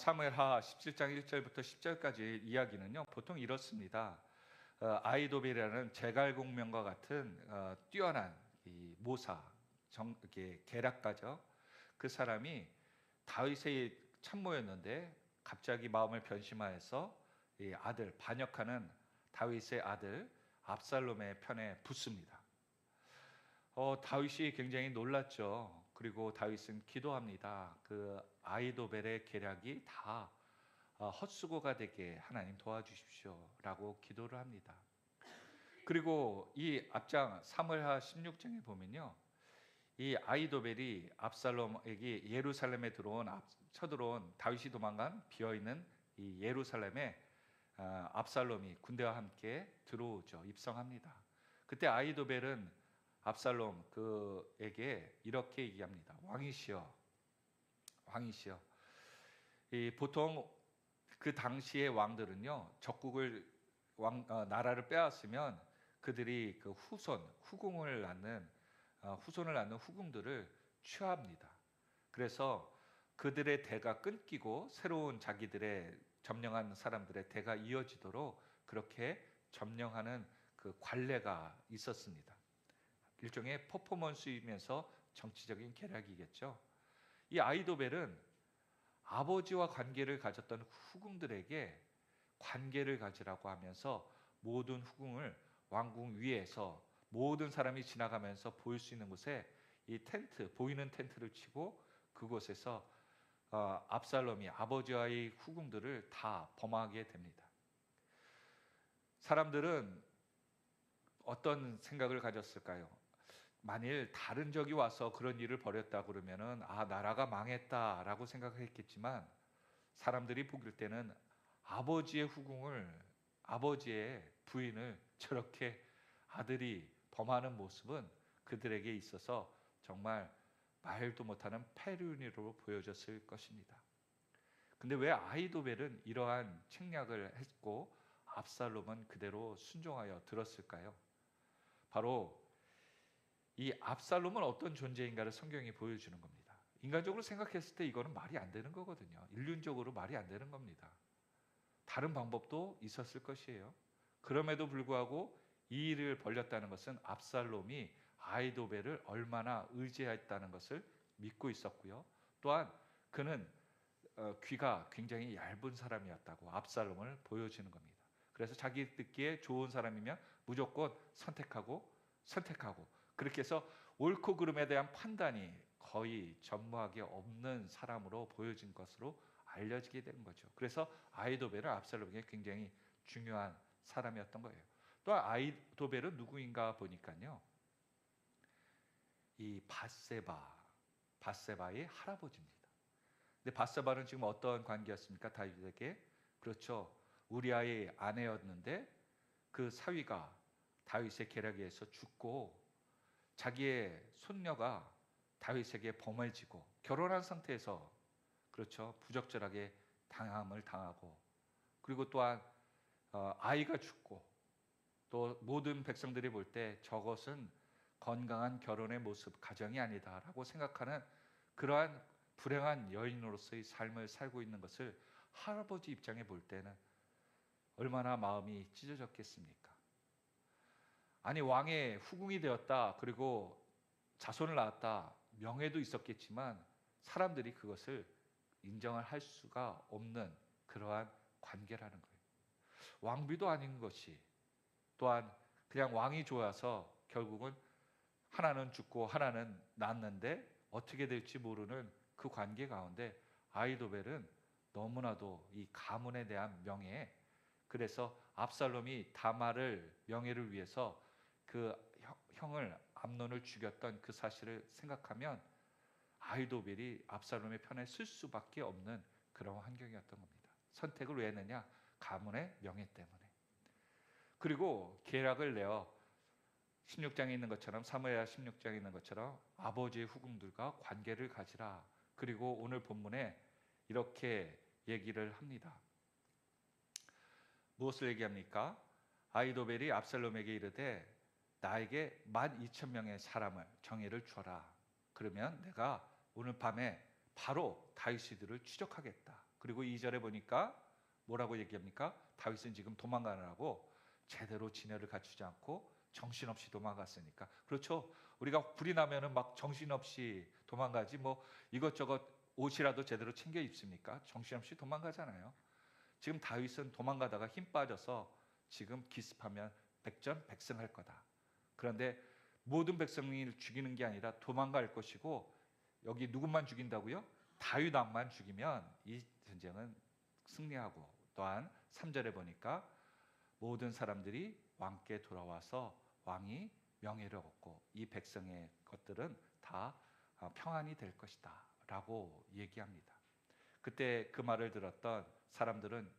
사무엘하 17장 1절부터 10절까지 이야기는요, 보통 이렇습니다. 아히도벨이라는 제갈공명과 같은 뛰어난 이 모사, 계략가죠. 그 사람이 다윗의 참모였는데 갑자기 마음을 변심하여서 이 아들, 반역하는 다윗의 아들 압살롬의 편에 붙습니다. 다윗이 굉장히 놀랐죠. 그리고 다윗은 기도합니다. 그 아히도벨의 계략이 다 헛수고가 되게 하나님 도와주십시오라고 기도를 합니다. 그리고 이 앞장 사무엘하 16장에 보면요, 이 아히도벨이 압살롬에게 예루살렘에 쳐들어온 다윗이 도망간 비어있는 이 예루살렘에 압살롬이 군대와 함께 들어오죠. 입성합니다. 그때 아히도벨은 압살롬 그에게 이렇게 얘기합니다. 왕이시여, 왕이시여. 보통 그 당시의 왕들은요, 적국을 나라를 빼앗으면 그들이 그 후손을 낳는 후궁들을 취합니다. 그래서 그들의 대가 끊기고 새로운 자기들의 점령한 사람들의 대가 이어지도록 그렇게 점령하는 그 관례가 있었습니다. 일종의 퍼포먼스이면서 정치적인 계략이겠죠. 이 아히도벨은 아버지와 관계를 가졌던 후궁들에게 관계를 가지라고 하면서 모든 후궁을 왕궁 위에서 모든 사람이 지나가면서 보일 수 있는 곳에 이 보이는 텐트를 치고 그곳에서 압살롬이 아버지와의 후궁들을 다 범하게 됩니다. 사람들은 어떤 생각을 가졌을까요? 만일 다른 적이 와서 그런 일을 벌였다 그러면은 나라가 망했다라고 생각했겠지만, 사람들이 보길 때는 아버지의 부인을 저렇게 아들이 범하는 모습은 그들에게 있어서 정말 말도 못하는 패륜으로 보여졌을 것입니다. 근데 왜 아히도벨은 이러한 책략을 했고 압살롬은 그대로 순종하여 들었을까요? 바로 이 압살롬은 어떤 존재인가를 성경이 보여주는 겁니다. 인간적으로 생각했을 때 이거는 말이 안 되는 거거든요. 인륜적으로 말이 안 되는 겁니다. 다른 방법도 있었을 것이에요. 그럼에도 불구하고 이 일을 벌였다는 것은 압살롬이 아히도벨을 얼마나 의지했다는 것을 믿고 있었고요. 또한 그는 귀가 굉장히 얇은 사람이었다고 압살롬을 보여주는 겁니다. 그래서 자기 듣기에 좋은 사람이면 무조건 선택하고 그렇게 해서 옳고 그름에 대한 판단이 거의 전무하게 없는 사람으로 보여진 것으로 알려지게 된 거죠. 그래서 아히도벨은 압살롬에게 굉장히 중요한 사람이었던 거예요. 또 아히도벨은 누구인가 보니까요, 이 밧세바의 할아버지입니다. 근데 밧세바는 지금 어떤 관계였습니까? 다윗에게. 그렇죠. 우리아의 아내였는데 그 사위가 다윗의 계략에 의해서 죽고 자기의 손녀가 다윗에게 범을 지고 결혼한 상태에서, 그렇죠, 부적절하게 당함을 당하고, 그리고 또한 아이가 죽고, 또 모든 백성들이 볼 때 저것은 건강한 결혼의 모습, 가정이 아니다라고 생각하는 그러한 불행한 여인으로서의 삶을 살고 있는 것을 할아버지 입장에 볼 때는 얼마나 마음이 찢어졌겠습니까? 아니, 왕의 후궁이 되었다, 그리고 자손을 낳았다, 명예도 있었겠지만 사람들이 그것을 인정을 할 수가 없는 그러한 관계라는 거예요. 왕비도 아닌 것이, 또한 그냥 왕이 좋아서 결국은 하나는 죽고 하나는 낳았는데 어떻게 될지 모르는 그 관계 가운데 아히도벨은 너무나도 이 가문에 대한 명예, 그래서 압살롬이 다말을 명예를 위해서 그 형을 암논을 죽였던 그 사실을 생각하면 아히도벨이 압살롬의 편에 쓸 수밖에 없는 그런 환경이었던 겁니다. 선택을 왜 했느냐? 가문의 명예 때문에. 그리고 계략을 내어 16장에 있는 것처럼, 사무엘하 16장에 있는 것처럼 아버지의 후궁들과 관계를 가지라. 그리고 오늘 본문에 이렇게 얘기를 합니다. 무엇을 얘기합니까? 아히도벨이 압살롬에게 이르되 나에게 12,000명의 사람을 정예를 주어라. 그러면 내가 오늘 밤에 바로 다윗들을 추적하겠다. 그리고 2절에 보니까 뭐라고 얘기합니까? 다윗은 지금 도망가느라고 제대로 진열을 갖추지 않고 정신없이 도망갔으니까. 그렇죠. 우리가 불이 나면은 막 정신없이 도망가지 뭐 이것저것 옷이라도 제대로 챙겨 입습니까? 정신없이 도망가잖아요. 지금 다윗은 도망가다가 힘 빠져서 지금 기습하면 백전백승할 거다. 그런데 모든 백성을 죽이는 게 아니라 도망갈 것이고, 여기 누구만 죽인다고요? 다윗 왕만 죽이면 이 전쟁은 승리하고, 또한 3절에 보니까 모든 사람들이 왕께 돌아와서 왕이 명예를 얻고 이 백성의 것들은 다 평안이 될 것이다 라고 얘기합니다. 그때 그 말을 들었던 사람들은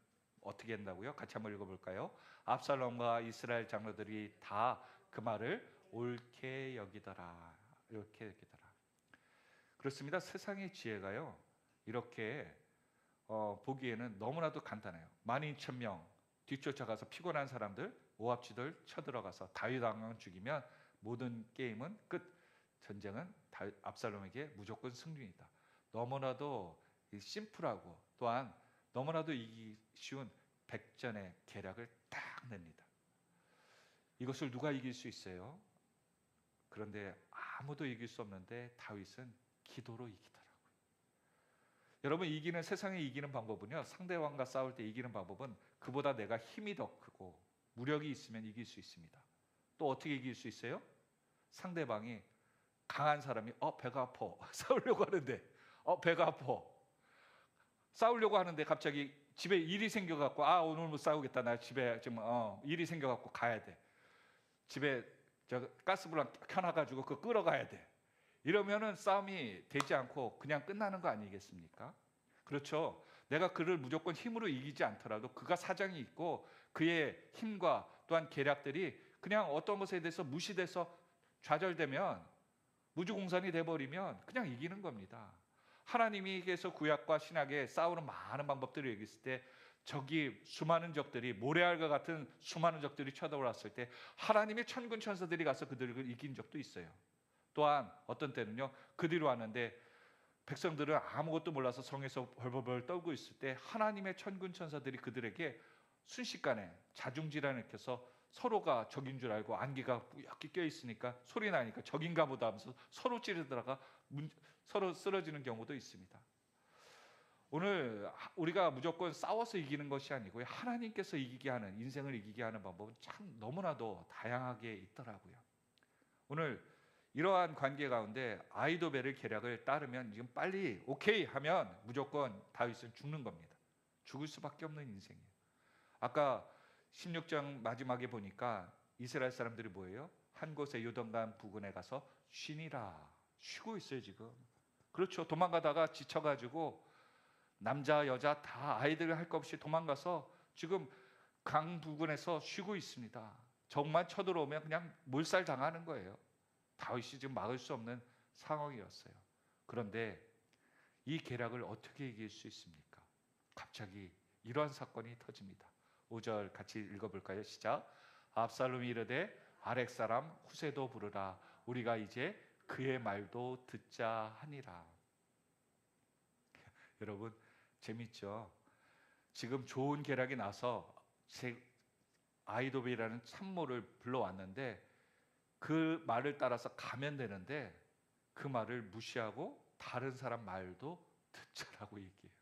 어떻게 한다고요? 같이 한번 읽어볼까요? 압살롬과 이스라엘 장로들이 다 그 말을 옳게 여기더라. 옳게 여기더라. 그렇습니다. 세상의 지혜가요, 이렇게 보기에는 너무나도 간단해요. 12,000명 뒤쫓아가서 피곤한 사람들, 모압지들 쳐들어가서 다윗 왕을 죽이면 모든 게임은 끝. 전쟁은 압살롬에게 무조건 승리이다. 너무나도 심플하고 또한 너무나도 이기기 쉬운 백전의 계략을 딱 냅니다. 이것을 누가 이길 수 있어요? 그런데 아무도 이길 수 없는데 다윗은 기도로 이기더라고요. 여러분, 세상에 이기는 방법은요, 상대왕과 싸울 때 이기는 방법은 그보다 내가 힘이 더 크고 무력이 있으면 이길 수 있습니다. 또 어떻게 이길 수 있어요? 상대방이 강한 사람이 배가 아파 싸우려고 하는데 배가 아파 싸우려고 하는데 갑자기 집에 일이 생겨갖고 오늘 못 싸우겠다, 나 집에 지금 일이 생겨갖고 가야 돼, 집에 가스불 켜놔가지고 그거 끌어가야 돼, 이러면은 싸움이 되지 않고 그냥 끝나는 거 아니겠습니까? 그렇죠. 내가 그를 무조건 힘으로 이기지 않더라도 그가 사정이 있고 그의 힘과 또한 계략들이 그냥 어떤 것에 대해서 무시돼서 좌절되면, 무주공산이 돼버리면 그냥 이기는 겁니다. 하나님께서 구약과 신약에 싸우는 많은 방법들을 얘기했을 때 적이 수많은 적들이, 모래알과 같은 수많은 적들이 쳐들어왔을 때 하나님의 천군 천사들이 가서 그들을 이긴 적도 있어요. 또한 어떤 때는요, 그들이 왔는데 백성들은 아무것도 몰라서 성에서 벌벌벌 떨고 있을 때 하나님의 천군 천사들이 그들에게 순식간에 자중질환을 일으켜서 서로가 적인 줄 알고 안개가 뿌옇게 껴있으니까 소리 나니까 적인가 보다 하면서 서로 찌르다가 서로 쓰러지는 경우도 있습니다. 오늘 우리가 무조건 싸워서 이기는 것이 아니고요, 하나님께서 이기게 하는, 인생을 이기게 하는 방법은 참 너무나도 다양하게 있더라고요. 오늘 이러한 관계 가운데 아히도벨의 계략을 따르면 지금 빨리 오케이 하면 무조건 다윗은 죽는 겁니다. 죽을 수밖에 없는 인생이에요. 아까 16장 마지막에 보니까 이스라엘 사람들이 뭐예요? 한 곳에 요단강 부근에 가서 쉬니라, 쉬고 있어요 지금. 그렇죠. 도망가다가 지쳐가지고 남자 여자 다 아이들 할 것 없이 도망가서 지금 강 부근에서 쉬고 있습니다. 적만 쳐들어오면 그냥 몰살 당하는 거예요. 다윗이 지금 막을 수 없는 상황이었어요. 그런데 이 계략을 어떻게 이길 수 있습니까? 갑자기 이러한 사건이 터집니다. 5절 같이 읽어볼까요? 시작. 압살롬이 이르되 아렉 사람 후세도 부르라, 우리가 이제 그의 말도 듣자 하니라. 여러분 재밌죠? 지금 좋은 계략이 나서 아히도벨이라는 참모를 불러왔는데 그 말을 따라서 가면 되는데 그 말을 무시하고 다른 사람 말도 듣자라고 얘기해요.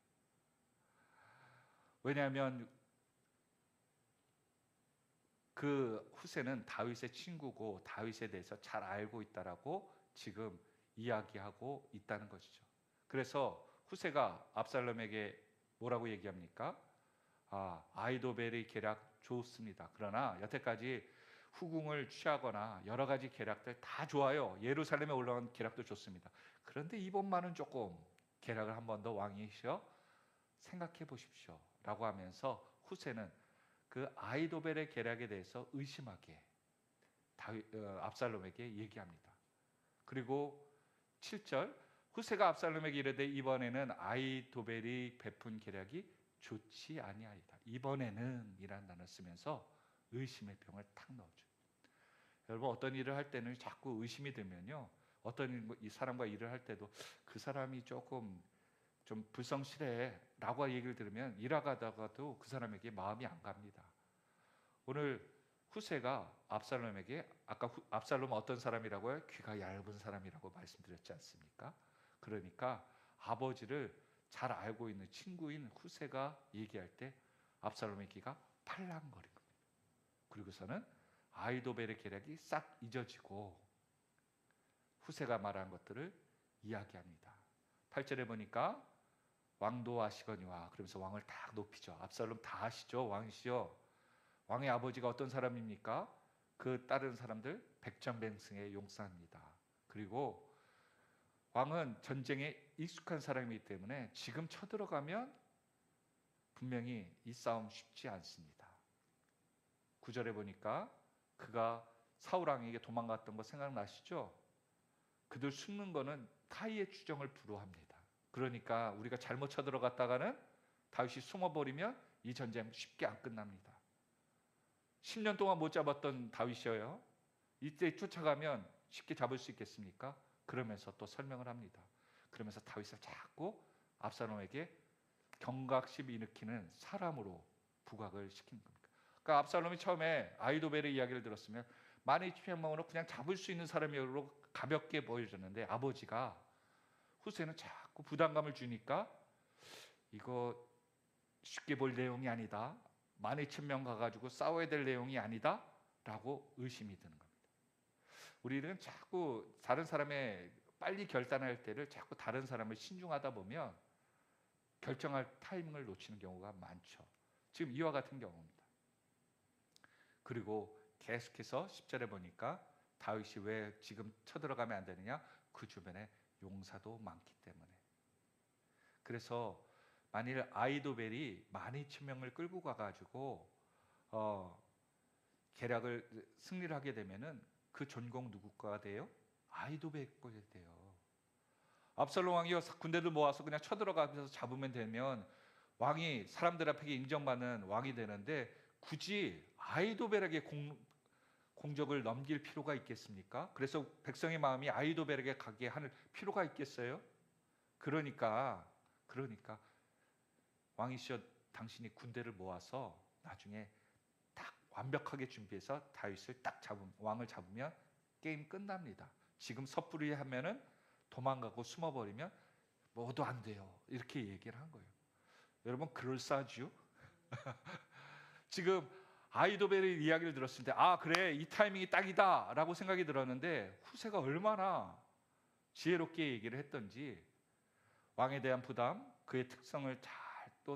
왜냐하면 그 후세는 다윗의 친구고 다윗에 대해서 잘 알고 있다라고 지금 이야기하고 있다는 것이죠. 그래서 후세가 압살롬에게 뭐라고 얘기합니까? 아히도벨의 계략 좋습니다. 그러나 여태까지 후궁을 취하거나 여러 가지 계략들 다 좋아요. 예루살렘에 올라온 계략도 좋습니다. 그런데 이번만은 조금 계략을 한 번 더 왕이시여 생각해 보십시오 라고 하면서 후세는 그 아히도벨의 계략에 대해서 의심하게 압살롬에게 얘기합니다. 그리고 7절 후세가 압살롬에게 이르되 이번에는 아히도벨이 베푼 계략이 좋지 아니하이다. 이번에는 이란 단어를 쓰면서 의심의 병을 탁 넣어줘요. 여러분 어떤 일을 할 때는 자꾸 의심이 들면요, 어떤 이 사람과 일을 할 때도 그 사람이 조금 좀 불성실해, 라고 얘기를 들으면 일하다가도 그 사람에게 마음이 안 갑니다. 오늘 후세가 압살롬에게, 아까 압살롬은 어떤 사람이라고요? 귀가 얇은 사람이라고 말씀드렸지 않습니까? 그러니까 아버지를 잘 알고 있는 친구인 후세가 얘기할 때 압살롬의 귀가 팔랑거린 겁니다. 그리고서는 아히도벨의 계략이 싹 잊어지고 후세가 말한 것들을 이야기합니다. 8절에 보니까 왕도 아시거니와, 그러면서 왕을 딱 높이죠. 압살롬 다 아시죠? 왕이시죠? 왕의 아버지가 어떤 사람입니까? 그 다른 사람들 백전백승의 용사입니다. 그리고 왕은 전쟁에 익숙한 사람이기 때문에 지금 쳐들어가면 분명히 이 싸움 쉽지 않습니다. 9절에 보니까 그가 사울 왕에게 도망갔던 거 생각나시죠? 그들 숨는 거는 타이의 추정을 불허합니다. 그러니까 우리가 잘못 쳐들어갔다가는 다윗이 숨어버리면 이 전쟁 쉽게 안 끝납니다. 10년 동안 못 잡았던 다윗이어요. 이때 쫓아가면 쉽게 잡을 수 있겠습니까? 그러면서 또 설명을 합니다. 그러면서 다윗을 자꾸 압살롬에게 경각심 일으키는 사람으로 부각을 시킨 겁니다. 그러니까 압살롬이 처음에 아히도벨의 이야기를 들었으면 12,000명으로 그냥 잡을 수 있는 사람으로 가볍게 보여줬는데 아버지가 후세는 자꾸 부담감을 주니까 이거 쉽게 볼 내용이 아니다, 12,000명 가가지고 싸워야 될 내용이 아니다 라고 의심이 드는 겁니다. 우리는 자꾸 다른 사람의 빨리 결단할 때를 자꾸 다른 사람을 신중하다 보면 결정할 타이밍을 놓치는 경우가 많죠. 지금 이와 같은 경우입니다. 그리고 계속해서 10절에 보니까 다윗이 왜 지금 쳐들어가면 안 되느냐? 그 주변에 용사도 많기 때문에. 그래서 만일 아히도벨이 12,000명을 끌고 가가지고 계략을 승리를 하게 되면은 그 전공 누구 거가 돼요? 아히도벨 거가 돼요. 압살롬 왕이 군대들 모아서 그냥 쳐들어가면서 잡으면 되면 왕이 사람들 앞에 인정받는 왕이 되는데 굳이 아히도벨에게 공적을 넘길 필요가 있겠습니까? 그래서 백성의 마음이 아히도벨에게 가게 할 필요가 있겠어요? 그러니까 왕이시여 당신이 군대를 모아서 나중에 딱 완벽하게 준비해서 다윗을 딱 왕을 잡으면 게임 끝납니다. 지금 섣부리 하면은 도망가고 숨어버리면 뭐도 안 돼요. 이렇게 얘기를 한 거예요. 여러분 그럴싸하죠? 지금 아히도벨의 이야기를 들었을 때 아 그래 이 타이밍이 딱이다 라고 생각이 들었는데 후세가 얼마나 지혜롭게 얘기를 했던지 왕에 대한 부담, 그의 특성을 잘 또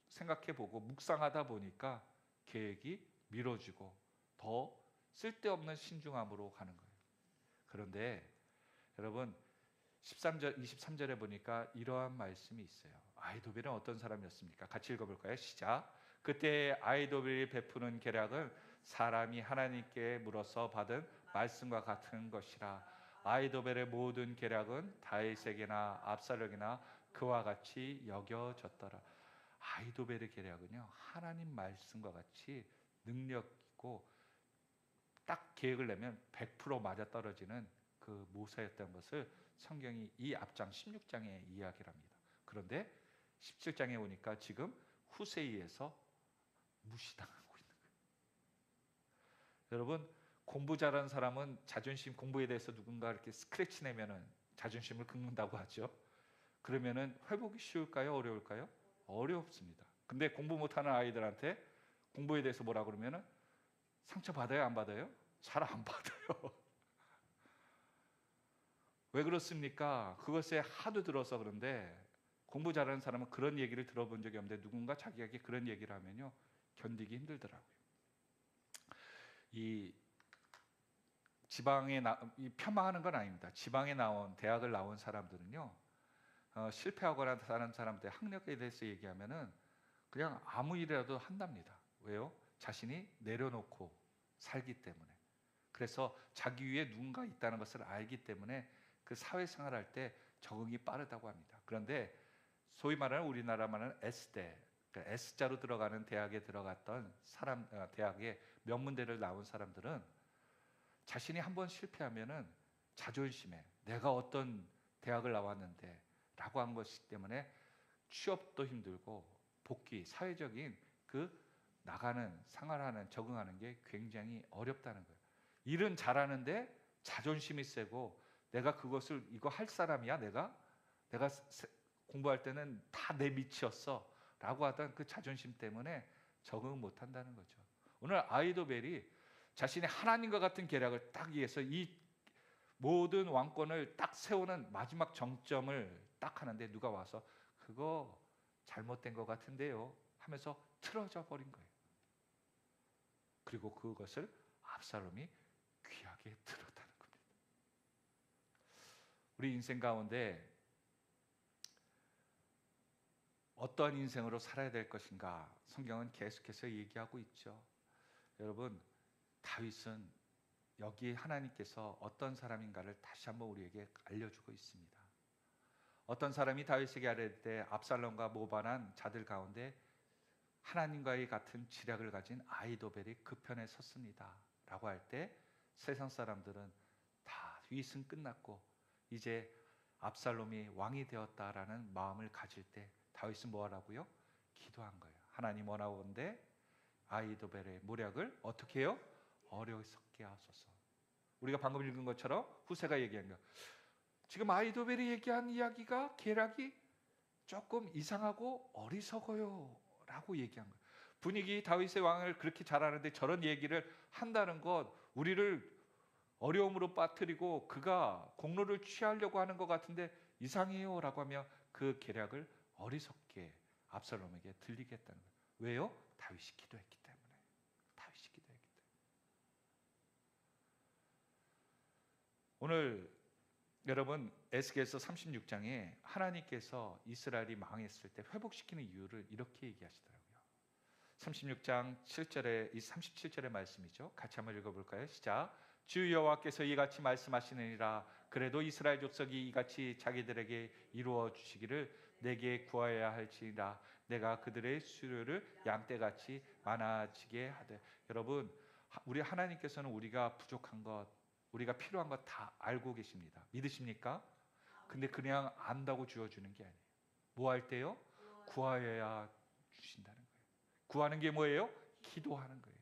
생각해보고 묵상하다 보니까 계획이 미뤄지고 더 쓸데없는 신중함으로 가는 거예요. 그런데 여러분 23절에 보니까 이러한 말씀이 있어요. 아히도벨은 어떤 사람이었습니까? 같이 읽어볼까요? 시작. 그때 아히도벨이 베푸는 계략은 사람이 하나님께 물어서 받은 말씀과 같은 것이라. 아히도벨의 모든 계략은 다윗에게나 압살롬에게나 그와 같이 여겨졌더라. 아히도벨의 계략은요 하나님 말씀과 같이 능력 있고 딱 계획을 내면 100% 맞아떨어지는 그 모사였던 것을 성경이 이 앞장 16장에 이야기를 합니다. 그런데 17장에 오니까 지금 후세이에서 무시당하고 있는 거예요. 여러분 공부 잘하는 사람은 자존심, 공부에 대해서 누군가 이렇게 스크래치 내면은 자존심을 긁는다고 하죠. 그러면은 회복이 쉬울까요? 어려울까요? 어렵습니다. 근데 공부 못하는 아이들한테 공부에 대해서 뭐라 그러면은 상처 받아요? 안 받아요? 잘 안 받아요. 왜 그렇습니까? 그것에 하도 들어서 그런데 공부 잘하는 사람은 그런 얘기를 들어본 적이 없는데 누군가 자기에게 그런 얘기를 하면요 견디기 힘들더라고요. 이 지방에 폄하하는 건 아닙니다. 지방에 나온 대학을 나온 사람들은요 실패하거나 다른 사람들 학력에 대해서 얘기하면은 그냥 아무 일이라도 한답니다. 왜요? 자신이 내려놓고 살기 때문에. 그래서 자기 위에 누군가 있다는 것을 알기 때문에 그 사회생활할 때 적응이 빠르다고 합니다. 그런데 소위 말하는 우리나라 말하는 S대, 그러니까 S자로 들어가는 대학에 들어갔던 사람, 대학에 명문대를 나온 사람들은 자신이 한번 실패하면은 자존심에 내가 어떤 대학을 나왔는데 라고 한 것이기 때문에 취업도 힘들고 복귀, 사회적인 그 나가는 생활하는 적응하는 게 굉장히 어렵다는 거예요. 일은 잘하는데 자존심이 세고 내가 그것을 이거 할 사람이야 내가 공부할 때는 다 내 밑이었어 라고 하던 그 자존심 때문에 적응 못 한다는 거죠. 오늘 아이도벨이 자신이 하나님과 같은 계략을 딱 위해서 이 모든 왕권을 딱 세우는 마지막 정점을 딱 하는데 누가 와서 그거 잘못된 것 같은데요 하면서 틀어져 버린 거예요. 그리고 그것을 압살롬이 귀하게 들었다는 겁니다. 우리 인생 가운데 어떠한 인생으로 살아야 될 것인가 성경은 계속해서 얘기하고 있죠. 여러분, 다윗은 여기 하나님께서 어떤 사람인가를 다시 한번 우리에게 알려주고 있습니다. 어떤 사람이 다윗에게 아뢰 때 압살롬과 모반한 자들 가운데 하나님과의 같은 지략을 가진 아히도벨이 그 편에 섰습니다 라고 할 때 세상 사람들은 다윗은 끝났고 이제 압살롬이 왕이 되었다라는 마음을 가질 때 다윗은 뭐 하라고요? 기도한 거예요. 하나님 원하건대 아히도벨의 모략을 어떻게 해요? 어리석게 하소서. 우리가 방금 읽은 것처럼 후세가 얘기한 거, 지금 아히도벨이 얘기한 이야기가 계략이 조금 이상하고 어리석어요 라고 얘기한 거예요. 분위기 다윗의 왕을 그렇게 잘하는데 저런 얘기를 한다는 것 우리를 어려움으로 빠뜨리고 그가 공로를 취하려고 하는 것 같은데 이상해요 라고 하며 그 계략을 어리석게 압살롬에게 들리게 했다는 거예요. 왜요? 다윗이 기도했기 때문에. 다윗이 기도했기 때문에. 오늘 여러분 에스겔서 36장에 하나님께서 이스라엘이 망했을 때 회복시키는 이유를 이렇게 얘기하시더라고요. 36장 7절에 이 37절의 말씀이죠. 같이 한번 읽어볼까요? 시작. 주 여호와께서 이같이 말씀하시느니라. 그래도 이스라엘 족속이 이같이 자기들에게 이루어 주시기를 내게 구하여야 할지니라. 내가 그들의 수요를 양떼같이 많아지게 하되. 여러분, 우리 하나님께서는 우리가 부족한 것, 우리가 필요한 것 다 알고 계십니다. 믿으십니까? 근데 그냥 안다고 주어주는 게 아니에요. 뭐 할 때요? 구하여야 주신다는 거예요. 구하는 게 뭐예요? 기도하는 거예요.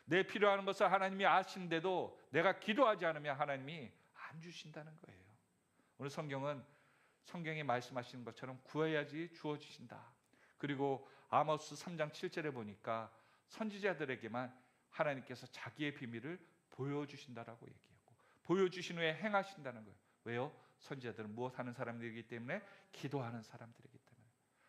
내 필요한 것을 하나님이 아시는데도 내가 기도하지 않으면 하나님이 안 주신다는 거예요. 오늘 성경에 말씀하시는 것처럼 구해야지 주어주신다. 그리고 아모스 3장 7절에 보니까 선지자들에게만 하나님께서 자기의 비밀을 보여주신다라고 얘기하고 보여주신 후에 행하신다는 거예요. 왜요? 선지자들은 무엇하는 사람들이기 때문에? 기도하는 사람들이기 때문에.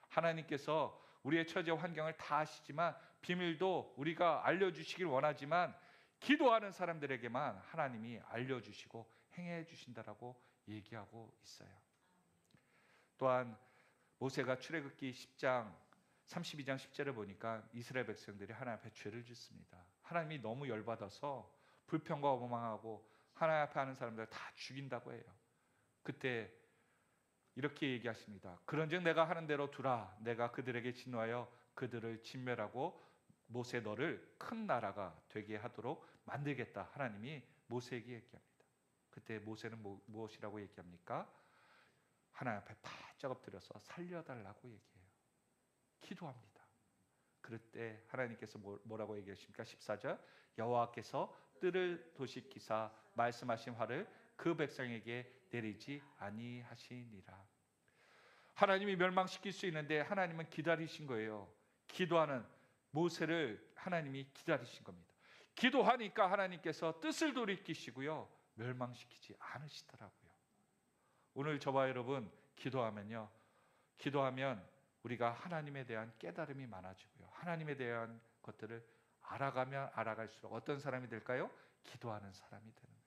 하나님께서 우리의 처지 환경을 다 아시지만 비밀도 우리가 알려주시길 원하지만 기도하는 사람들에게만 하나님이 알려주시고 행해 주신다라고 얘기하고 있어요. 또한 모세가 출애굽기 10장 32장 10절에 보니까 이스라엘 백성들이 하나님 앞에 죄를 짓습니다. 하나님이 너무 열받아서 불평과 원망하고 하나님 앞에 하는 사람들 다 죽인다고 해요. 그때 이렇게 얘기하십니다. 그런즉 내가 하는 대로 두라. 내가 그들에게 진노하여 그들을 진멸하고 모세 너를 큰 나라가 되게 하도록 만들겠다. 하나님이 모세에게 얘기합니다. 그때 모세는 무엇이라고 얘기합니까? 하나님 앞에 바짝 엎드려서 살려달라고 얘기해요. 기도합니다. 그럴 때 하나님께서 뭐라고 얘기하십니까? 14절 여호와께서 뜰을 도시키사 말씀하신 화를 그 백성에게 내리지 아니하시니라. 하나님이 멸망시킬 수 있는데 하나님은 기다리신 거예요. 기도하는 모세를 하나님이 기다리신 겁니다. 기도하니까 하나님께서 뜻을 돌이키시고요 멸망시키지 않으시더라고요. 오늘 저와 여러분 기도하면 우리가 하나님에 대한 깨달음이 많아지고요 하나님에 대한 것들을 알아가면 알아갈수록 어떤 사람이 될까요? 기도하는 사람이 되는 거예요.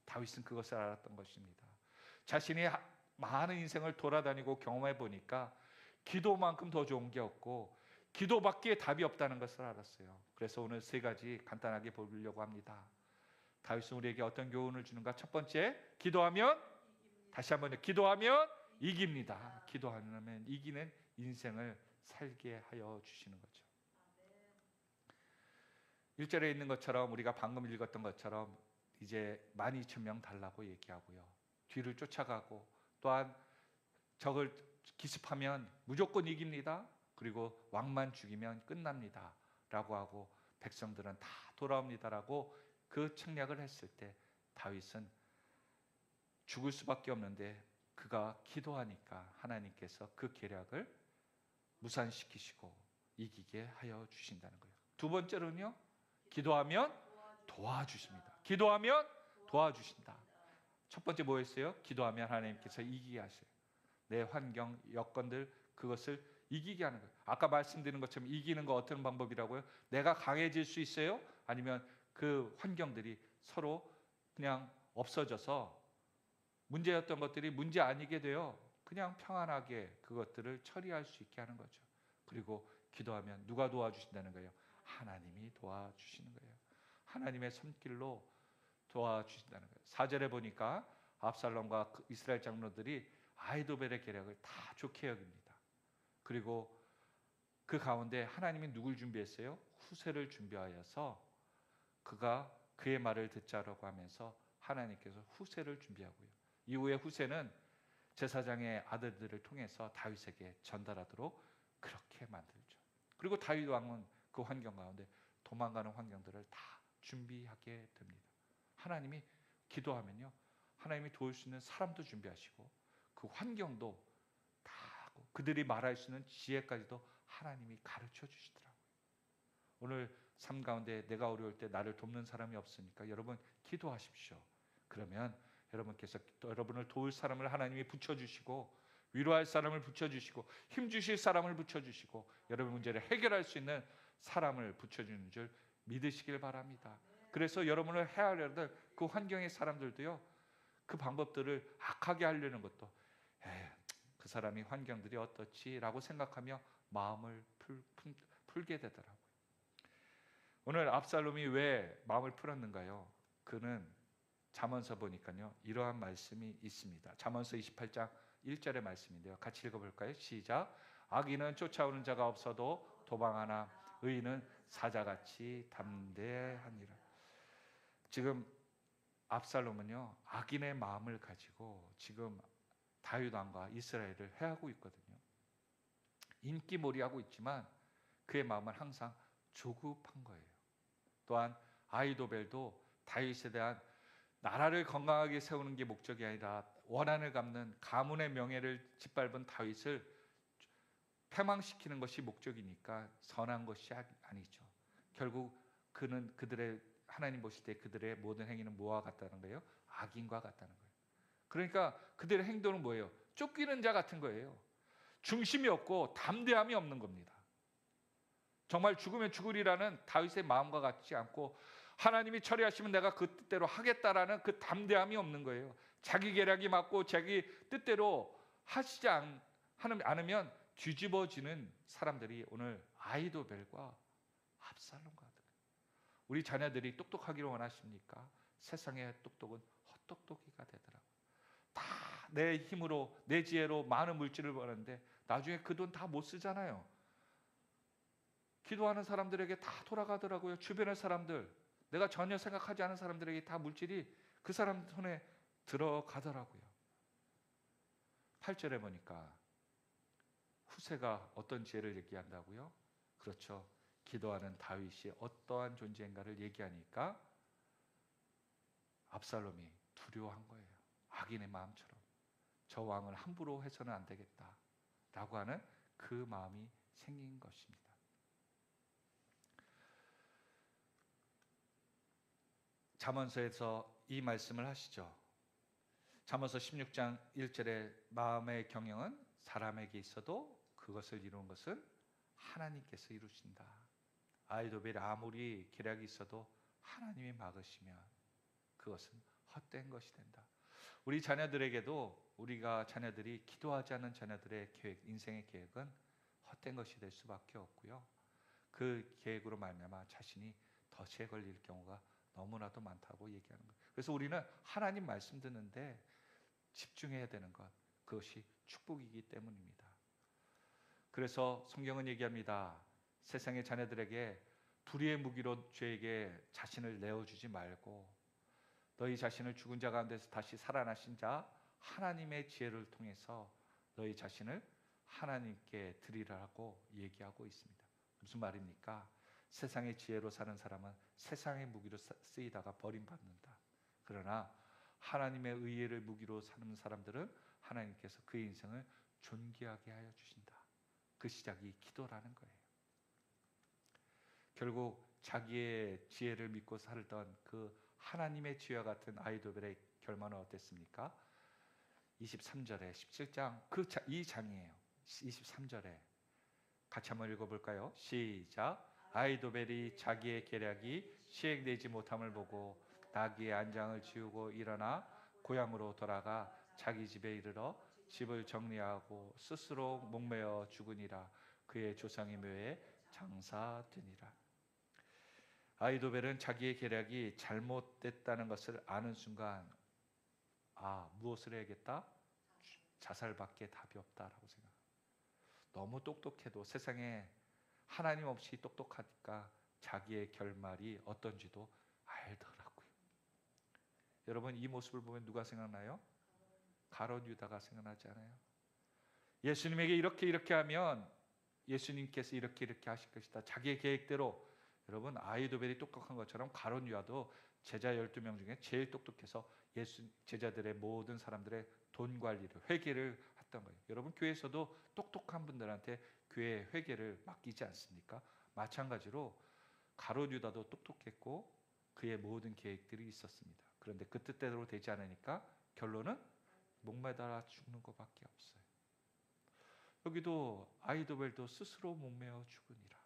다윗은 그것을 알았던 것입니다. 자신이 많은 인생을 돌아다니고 경험해 보니까 기도만큼 더 좋은 게 없고 기도밖에 답이 없다는 것을 알았어요. 그래서 오늘 세 가지 간단하게 보려고 합니다. 다윗은 우리에게 어떤 교훈을 주는가? 첫 번째, 기도하면 다시 한번 기도하면 이깁니다. 기도하면 이기는 인생을 살게 하여 주시는 거죠. 1절에 있는 것처럼 우리가 방금 읽었던 것처럼 이제 12,000명 달라고 얘기하고요. 뒤를 쫓아가고 또한 적을 기습하면 무조건 이깁니다. 그리고 왕만 죽이면 끝납니다. 라고 하고 백성들은 다 돌아옵니다라고 그 책략을 했을 때 다윗은 죽을 수밖에 없는데 그가 기도하니까 하나님께서 그 계략을 무산시키시고 이기게 하여 주신다는 거예요. 두 번째로는요, 기도하면 도와주십니다. 기도하면 도와주신다. 첫 번째 뭐였어요? 기도하면 하나님께서 이기게 하세요. 내 환경, 여건들 그것을 이기게 하는 거예요. 아까 말씀드린 것처럼 이기는 거 어떤 방법이라고요? 내가 강해질 수 있어요? 아니면 그 환경들이 서로 그냥 없어져서 문제였던 것들이 문제 아니게 돼요. 그냥 평안하게 그것들을 처리할 수 있게 하는 거죠. 그리고 기도하면 누가 도와주신다는 거예요? 하나님이 도와주시는 거예요. 하나님의 손길로 도와주신다는 거예요. 4절에 보니까 압살롬과 이스라엘 장로들이 아히도벨의 계략을 다 좋게 여깁니다. 그리고 그 가운데 하나님이 누굴 준비했어요? 후세를 준비하여서 그가 그의 말을 듣자라고 하면서 하나님께서 후세를 준비하고요. 이후에 후세는 제사장의 아들들을 통해서 다윗에게 전달하도록 그렇게 만들죠. 그리고 다윗 왕은 그 환경 가운데 도망가는 환경들을 다 준비하게 됩니다. 하나님이 기도하면요, 하나님이 도울 수 있는 사람도 준비하시고 그 환경도 다 하고 그들이 말할 수 있는 지혜까지도 하나님이 가르쳐 주시더라고요. 오늘 삶 가운데 내가 어려울 때 나를 돕는 사람이 없으니까 여러분 기도하십시오. 그러면 여러분께서 여러분을 도울 사람을 하나님이 붙여주시고 위로할 사람을 붙여주시고 힘주실 사람을 붙여주시고 여러분 문제를 해결할 수 있는 사람을 붙여주는 줄 믿으시길 바랍니다. 그래서 여러분을 헤아려야 될 그 환경의 사람들도요, 그 방법들을 악하게 하려는 것도 그 사람이 환경들이 어떻지라고 생각하며 마음을 풀게 되더라고요. 오늘 압살롬이 왜 마음을 풀었는가요? 그는 잠언서 보니까요 이러한 말씀이 있습니다. 잠언서 28장 1절의 말씀인데요. 같이 읽어볼까요? 시작. 악인은 쫓아오는 자가 없어도 도망하나 의인은 사자같이 담대하니라. 지금 압살롬은요 악인의 마음을 가지고 지금 다윗 왕과 이스라엘을 해하고 있거든요. 인기몰이하고 있지만 그의 마음은 항상 조급한 거예요. 또한 아히도벨도 다윗에 대한 나라를 건강하게 세우는 게 목적이 아니라 원한을 갚는 가문의 명예를 짓밟은 다윗을 패망시키는 것이 목적이니까 선한 것이 아니죠. 결국 그는 그들의 하나님 보실 때 그들의 모든 행위는 뭐와 같다는 거예요? 악인과 같다는 거예요. 그러니까 그들의 행동은 뭐예요? 쫓기는 자 같은 거예요. 중심이 없고 담대함이 없는 겁니다. 정말 죽으면 죽으리라는 다윗의 마음과 같지 않고 하나님이 처리하시면 내가 그 뜻대로 하겠다라는 그 담대함이 없는 거예요. 자기 계략이 맞고 자기 뜻대로 하시지 않으면 뒤집어지는 사람들이 오늘 아히도벨과 압살롬과 같은 거예요. 우리 자녀들이 똑똑하기를 원하십니까? 세상의 똑똑은 헛똑똑이가 되더라고요. 다 내 힘으로 내 지혜로 많은 물질을 버는데 나중에 그 돈 다 못 쓰잖아요. 기도하는 사람들에게 다 돌아가더라고요. 주변의 사람들, 내가 전혀 생각하지 않은 사람들에게 다 물질이 그 사람 손에 들어가더라고요. 8절에 보니까 후세가 어떤 지혜를 얘기한다고요? 그렇죠. 기도하는 다윗이 어떠한 존재인가를 얘기하니까 압살롬이 두려워한 거예요. 악인의 마음처럼 저 왕을 함부로 해서는 안 되겠다라고 하는 그 마음이 생긴 것입니다. 잠언서에서 이 말씀을 하시죠. 잠언서 16장 1절에 마음의 경영은 사람에게 있어도 그것을 이루는 것은 하나님께서 이루신다. 아히도벨이 아무리 계략이 있어도 하나님이 막으시면 그것은 헛된 것이 된다. 우리 자녀들에게도 우리가 자녀들이 기도하지 않는 자녀들의 계획, 인생의 계획은 헛된 것이 될 수밖에 없고요. 그 계획으로 말미암아 자신이 덫에 걸릴 경우가 너무나도 많다고 얘기하는 거예요. 그래서 우리는 하나님 말씀 듣는데 집중해야 되는 것, 그것이 축복이기 때문입니다. 그래서 성경은 얘기합니다. 세상의 자녀들에게 불의의 무기로 죄에게 자신을 내어주지 말고 너희 자신을 죽은 자 가운데서 다시 살아나신 자 하나님의 지혜를 통해서 너희 자신을 하나님께 드리라고 얘기하고 있습니다. 무슨 말입니까? 세상의 지혜로 사는 사람은 세상의 무기로 쓰이다가 버림받는다. 그러나 하나님의 의를 무기로 사는 사람들은 하나님께서 그의 인생을 존귀하게 하여 주신다. 그 시작이 기도라는 거예요. 결국 자기의 지혜를 믿고 살던 그 하나님의 지혜와 같은 아히도벨의 결말은 어땠습니까? 23절에 17장 이 장이에요. 23절에 같이 한번 읽어볼까요? 시작. 아히도벨이 자기의 계략이 시행되지 못함을 보고 나귀의 안장을 지우고 일어나 고향으로 돌아가 자기 집에 이르러 집을 정리하고 스스로 목매어 죽으니라. 그의 조상의 묘에 장사되니라. 아히도벨은 자기의 계략이 잘못됐다는 것을 아는 순간 무엇을 해야겠다? 자살밖에 답이 없다라고 생각합니다. 너무 똑똑해도 세상에 하나님 없이 똑똑하니까 자기의 결말이 어떤지도 알더라고요. 여러분, 이 모습을 보면 누가 생각나요? 가룟 유다가 생각나지 않아요? 예수님에게 이렇게 하면 예수님께서 이렇게 하실 것이다. 자기의 계획대로. 여러분, 아히도벨이 똑똑한 것처럼 가룟 유다도 제자 12명 중에 제일 똑똑해서 제자들의 모든 사람들의 돈 관리를, 회계를 했던 거예요. 여러분, 교회에서도 똑똑한 분들한테 교회 회계를 맡기지 않습니까? 마찬가지로 가룟 유다도 똑똑했고 그의 모든 계획들이 있었습니다. 그런데 그 뜻대로 되지 않으니까 결론은 목매달아 죽는 것밖에 없어요. 여기도 아히도벨도 스스로 목매어 죽으니라.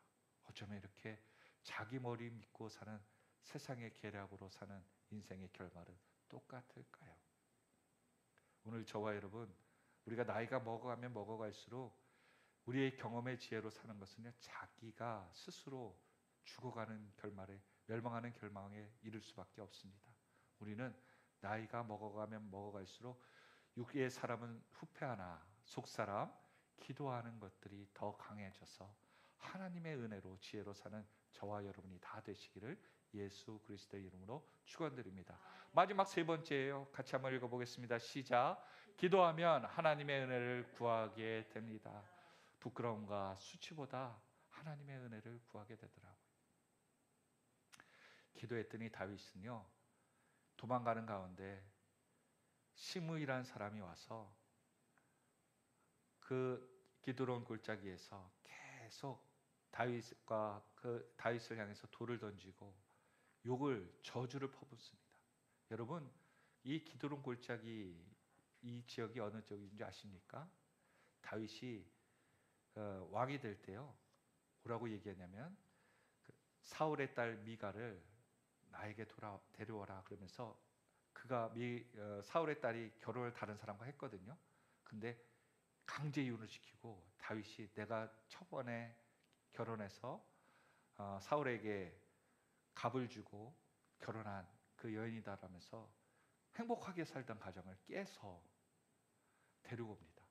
어쩌면 이렇게 자기 머리 믿고 사는 세상의 계략으로 사는 인생의 결말은 똑같을까요? 오늘 저와 여러분, 우리가 나이가 먹어가면 먹어갈수록 우리의 경험의 지혜로 사는 것은요, 자기가 스스로 죽어가는 결말에, 멸망하는 결망에 이를 수밖에 없습니다. 우리는 나이가 먹어가면 먹어갈수록 육의 사람은 후패하나 속사람 기도하는 것들이 더 강해져서 하나님의 은혜로 지혜로 사는 저와 여러분이 다 되시기를 예수 그리스도의 이름으로 축원드립니다. 마지막 세 번째예요. 같이 한번 읽어보겠습니다. 시작. 기도하면 하나님의 은혜를 구하게 됩니다. 부끄러움과 수치보다 하나님의 은혜를 구하게 되더라고요. 기도했더니 다윗은요, 도망가는 가운데 시므이라는 사람이 와서 그 기드론 골짜기에서 계속 다윗을 향해서 돌을 던지고 욕을, 저주를 퍼붓습니다. 여러분, 이 기드론 골짜기 이 지역이 어느 쪽인지 아십니까? 다윗이 왕이 될 때요, 뭐라고 얘기하냐면 사울의 딸 미가를 나에게 데려와라 그러면서 사울의 딸이 결혼을 다른 사람과 했거든요. 근데 강제 이혼을 시키고 다윗이 내가 처번에 결혼해서 사울에게 갑을 주고 결혼한 그 여인이다라면서 행복하게 살던 가정을 깨서 데리고 옵니다.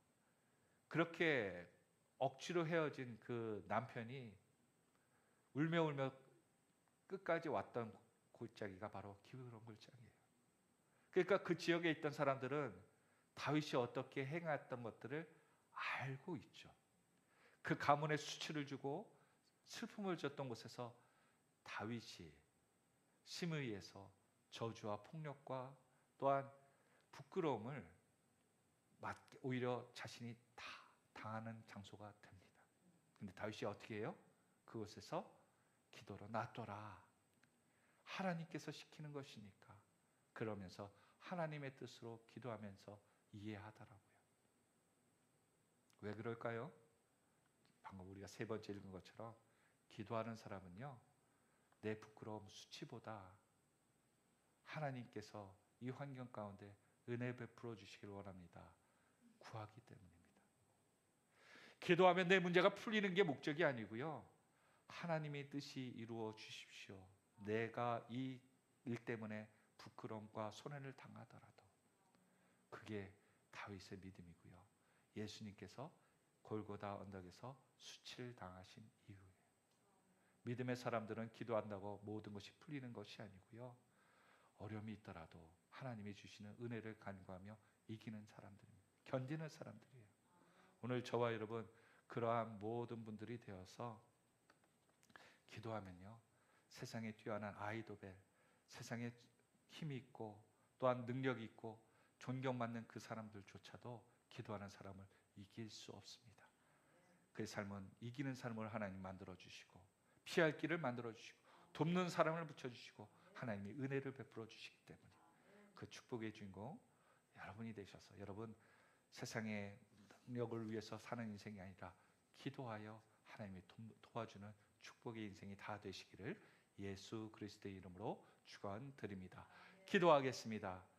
그렇게 억지로 헤어진 그 남편이 울며 끝까지 왔던 골짜기가 바로 기드론 골짜기예요. 그러니까 그 지역에 있던 사람들은 다윗이 어떻게 행했던 것들을 알고 있죠. 그 가문에 수치를 주고 슬픔을 줬던 곳에서 다윗이 시므이에서 저주와 폭력과 또한 부끄러움을 오히려 자신이 다 당하는 장소가 됩니다. 근데 다윗이 어떻게 해요? 그곳에서 기도로 놔둬라. 하나님께서 시키는 것이니까. 그러면서 하나님의 뜻으로 기도하면서 이해하더라고요. 왜 그럴까요? 방금 우리가 세 번째 읽은 것처럼 기도하는 사람은요, 내 부끄러움, 수치보다 하나님께서 이 환경 가운데 은혜 베풀어 주시길 원합니다. 구하기 때문입니다. 기도하면 내 문제가 풀리는 게 목적이 아니고요, 하나님의 뜻이 이루어 주십시오. 내가 이 일 때문에 부끄러움과 손해를 당하더라도. 그게 다윗의 믿음이고요, 예수님께서 골고다 언덕에서 수치를 당하신 이후에 믿음의 사람들은 기도한다고 모든 것이 풀리는 것이 아니고요, 어려움이 있더라도 하나님이 주시는 은혜를 간구하며 이기는 사람들입니다. 견디는 사람들이에요. 오늘 저와 여러분 그러한 모든 분들이 되어서 기도하면요, 세상에 뛰어난 아이도벨, 세상에 힘이 있고 또한 능력이 있고 존경받는 그 사람들조차도 기도하는 사람을 이길 수 없습니다. 그의 삶은 이기는 삶을 하나님 만들어 주시고 피할 길을 만들어 주시고 돕는 사람을 붙여 주시고 하나님이 은혜를 베풀어 주시기 때문에 그 축복의 주인공 여러분이 되셔서 여러분 세상의 능력을 위해서 사는 인생이 아니라 기도하여 하나님이 도와주는 축복의 인생이 다 되시기를 예수 그리스도의 이름으로 축원드립니다. 기도하겠습니다.